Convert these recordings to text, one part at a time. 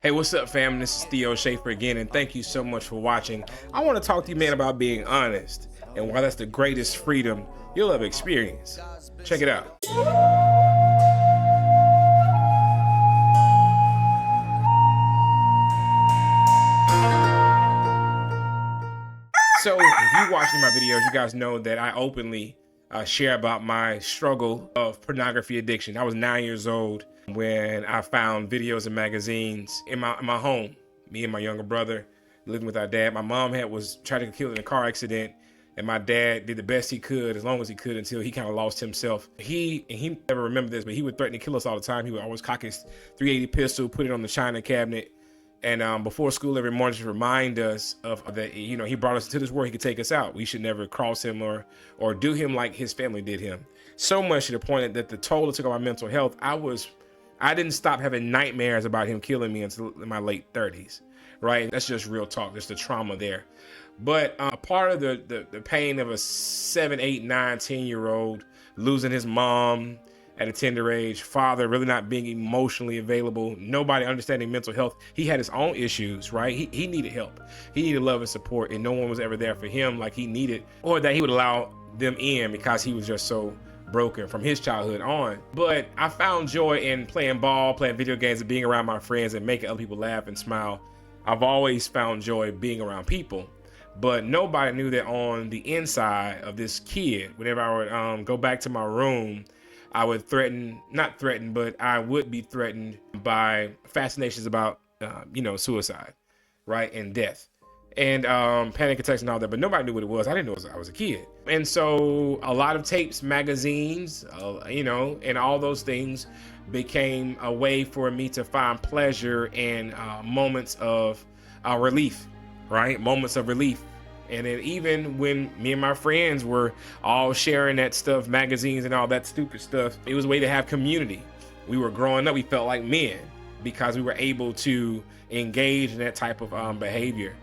Hey, what's up, fam? This is TheoSchaffer again, and thank you so much for watching. I want to talk to you, man, about being honest and why that's the greatest freedom you'll ever experience. Check it out. So, if you watching my videos, you guys know that I openly share about my struggle of pornography addiction. I was 9 years old when I found videos and magazines in my home. Me and my younger brother living with our dad. My mom was tried to get killed in a car accident, and my dad did the best he could, as long as he could, until he kind of lost himself. He never remembered this, but he would threaten to kill us all the time. He would always cock his .380 pistol, put it on the china cabinet, and before school every morning to remind us of that, you know, he brought us to this world, he could take us out. We should never cross him or do him like his family did him. So much to the point that the toll it took on my mental health, I didn't stop having nightmares about him killing me until in my late 30s, right? That's just real talk, just the trauma there. But part of the pain of a 7, 8, 9, 10-year-old losing his mom at a tender age, father really not being emotionally available, nobody understanding mental health. He had his own issues, right? He needed help. He needed love and support, and no one was ever there for him like he needed, or that he would allow them in, because he was just so broken from his childhood on. But I found joy in playing ball, playing video games, and being around my friends and making other people laugh and smile. I've always found joy being around people. But nobody knew that on the inside of this kid, whenever I would go back to my room, I would I would be threatened by fascinations about, suicide, right, and death, and panic attacks and all that. But nobody knew what it was. I didn't know I was a kid. And so a lot of tapes, magazines, and all those things became a way for me to find pleasure and moments of relief, right? Moments of relief. And then even when me and my friends were all sharing that stuff, magazines and all that stupid stuff, it was a way to have community. We were growing up, we felt like men because we were able to engage in that type of behavior.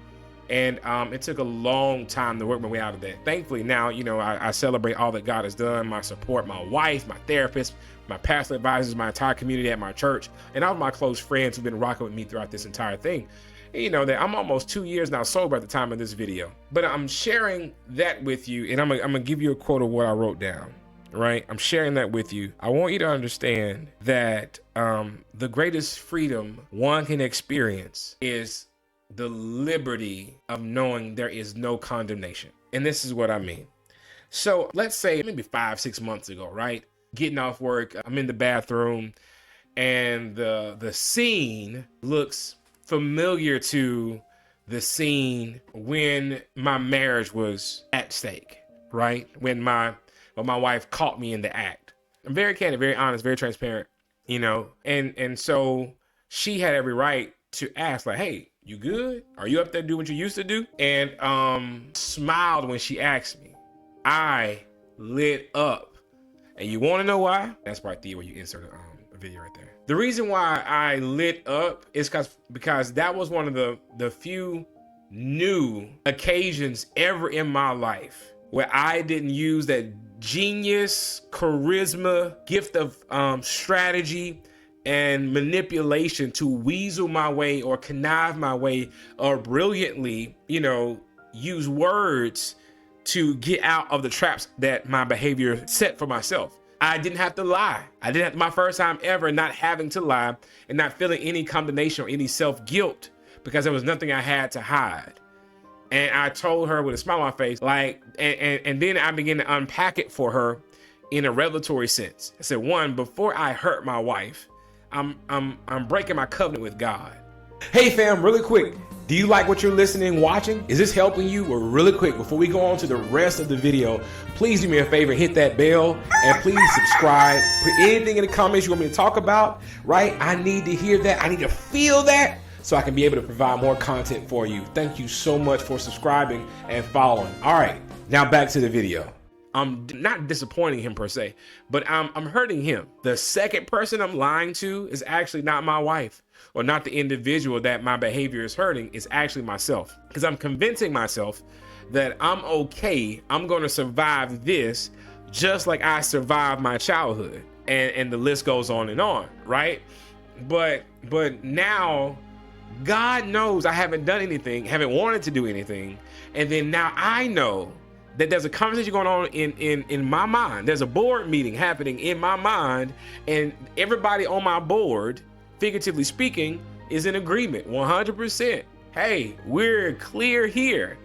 And it took a long time to work my way out of that. Thankfully now, I celebrate all that God has done, my support, my wife, my therapist, my pastor advisors, my entire community at my church, and all of my close friends who've been rocking with me throughout this entire thing. You know that I'm almost 2 years now sober at the time of this video, but I'm sharing that with you, and I'm gonna give you a quote of what I wrote down, right? I'm sharing that with you. I want you to understand that the greatest freedom one can experience is the liberty of knowing there is no condemnation. And this is what I mean. So let's say maybe 5, 6 months ago, right? Getting off work, I'm in the bathroom, and the scene looks familiar to the scene when my marriage was at stake, right? When my wife caught me in the act. I'm very candid, very honest, very transparent, and so she had every right to ask, like, hey, you good? Are you up there doing what you used to do? And smiled when she asked me. I lit up. And you want to know why? That's part D where you insert a video right there. The reason why I lit up is because that was one of the few new occasions ever in my life where I didn't use that genius, charisma, gift of strategy and manipulation to weasel my way or connive my way or brilliantly, use words to get out of the traps that my behavior set for myself. I didn't have to lie. My first time ever not having to lie and not feeling any condemnation or any self-guilt because there was nothing I had to hide. And I told her with a smile on my face, like, and then I began to unpack it for her in a revelatory sense. I said, one, before I hurt my wife, I'm breaking my covenant with God. Hey fam, really quick. Do you like what you're listening, watching? Is this helping you? Well, really quick, before we go on to the rest of the video, please do me a favor, hit that bell, and please subscribe. Put anything in the comments you want me to talk about, right? I need to hear that. I need to feel that so I can be able to provide more content for you. Thank you so much for subscribing and following. All right, now back to the video. I'm not disappointing him per se, but I'm hurting him. The second person I'm lying to is actually not my wife or not the individual that my behavior is hurting. It's actually myself, because I'm convincing myself that I'm okay. I'm going to survive this just like I survived my childhood, and the list goes on and on, right? But now God knows I haven't done anything, haven't wanted to do anything. And then now I know that there's a conversation going on in my mind. There's a board meeting happening in my mind, and everybody on my board, figuratively speaking, is in agreement 100%. Hey, we're clear here.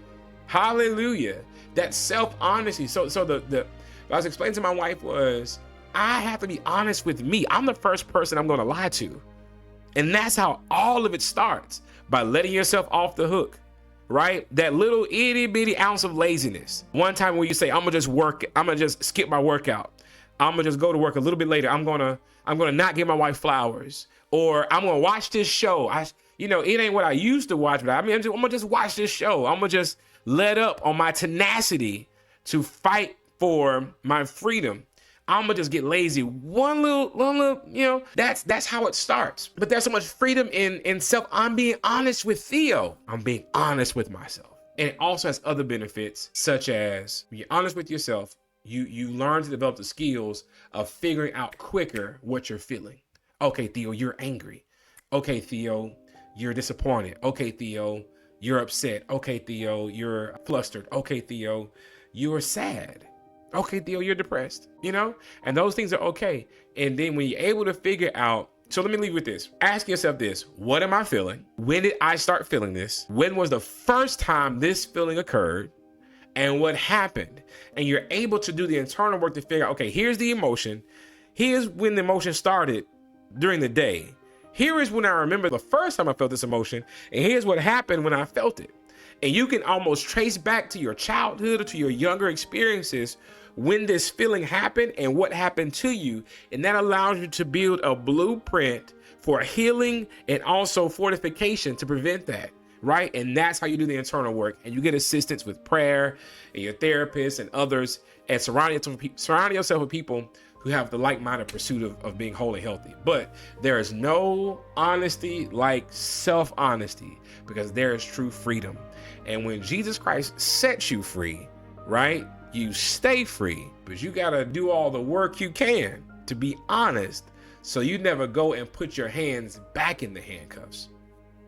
Hallelujah. That self-honesty. So what I was explaining to my wife was, I have to be honest with me. I'm the first person I'm going to lie to. And that's how all of it starts, by letting yourself off the hook, right? That little itty bitty ounce of laziness. One time when you say, I'm gonna just skip my workout. I'm gonna just go to work a little bit later. I'm gonna not give my wife flowers, or I'm gonna watch this show. It ain't what I used to watch, but I'm gonna just watch this show. I'm gonna just let up on my tenacity to fight for my freedom. I'm gonna just get lazy. One little, that's how it starts. But there's so much freedom in self. I'm being honest with Theo. I'm being honest with myself. And it also has other benefits, such as when you're honest with yourself, you learn to develop the skills of figuring out quicker what you're feeling. Okay, Theo, you're angry. Okay, Theo, you're disappointed. Okay, Theo, you're upset. Okay, Theo, you're flustered. Okay, Theo, you're sad. Okay, Theo, you're depressed, and those things are okay. And then when you're able to figure out, so let me leave with this. Ask yourself this: what am I feeling? When did I start feeling this? When was the first time this feeling occurred? And what happened? And you're able to do the internal work to figure out, okay, here's the emotion. Here's when the emotion started during the day. Here is when I remember the first time I felt this emotion. And here's what happened when I felt it. And you can almost trace back to your childhood or to your younger experiences when this feeling happened and what happened to you. And that allows you to build a blueprint for healing and also fortification to prevent that, right? And that's how you do the internal work. And you get assistance with prayer and your therapist and others, and surround yourself with people who have the like-minded pursuit of being whole and healthy. But there is no honesty like self-honesty, because there is true freedom. And when Jesus Christ sets you free, right, you stay free. But you got to do all the work you can to be honest, so you never go and put your hands back in the handcuffs.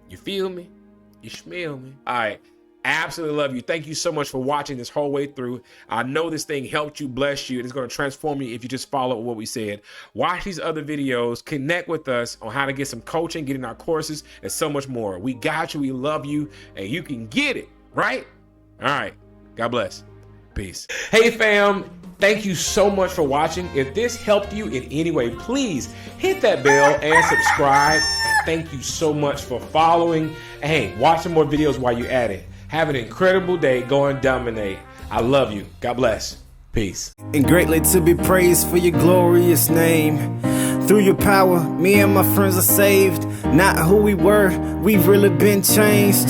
You feel me? You smell me? All right. Absolutely love you. Thank you so much for watching this whole way through. I know this thing helped you, bless you, and it's going to transform you if you just follow what we said. Watch these other videos, connect with us on how to get some coaching, get in our courses, and so much more. We got you. We love you, and you can get it, right? All right. God bless. Peace. Hey, fam. Thank you so much for watching. If this helped you in any way, please hit that bell and subscribe. And thank you so much for following. And hey, watch some more videos while you're at it. Have an incredible day. Go and dominate. I love you. God bless. Peace. And greatly to be praised for your glorious name. Through your power, me and my friends are saved. Not who we were, we've really been changed.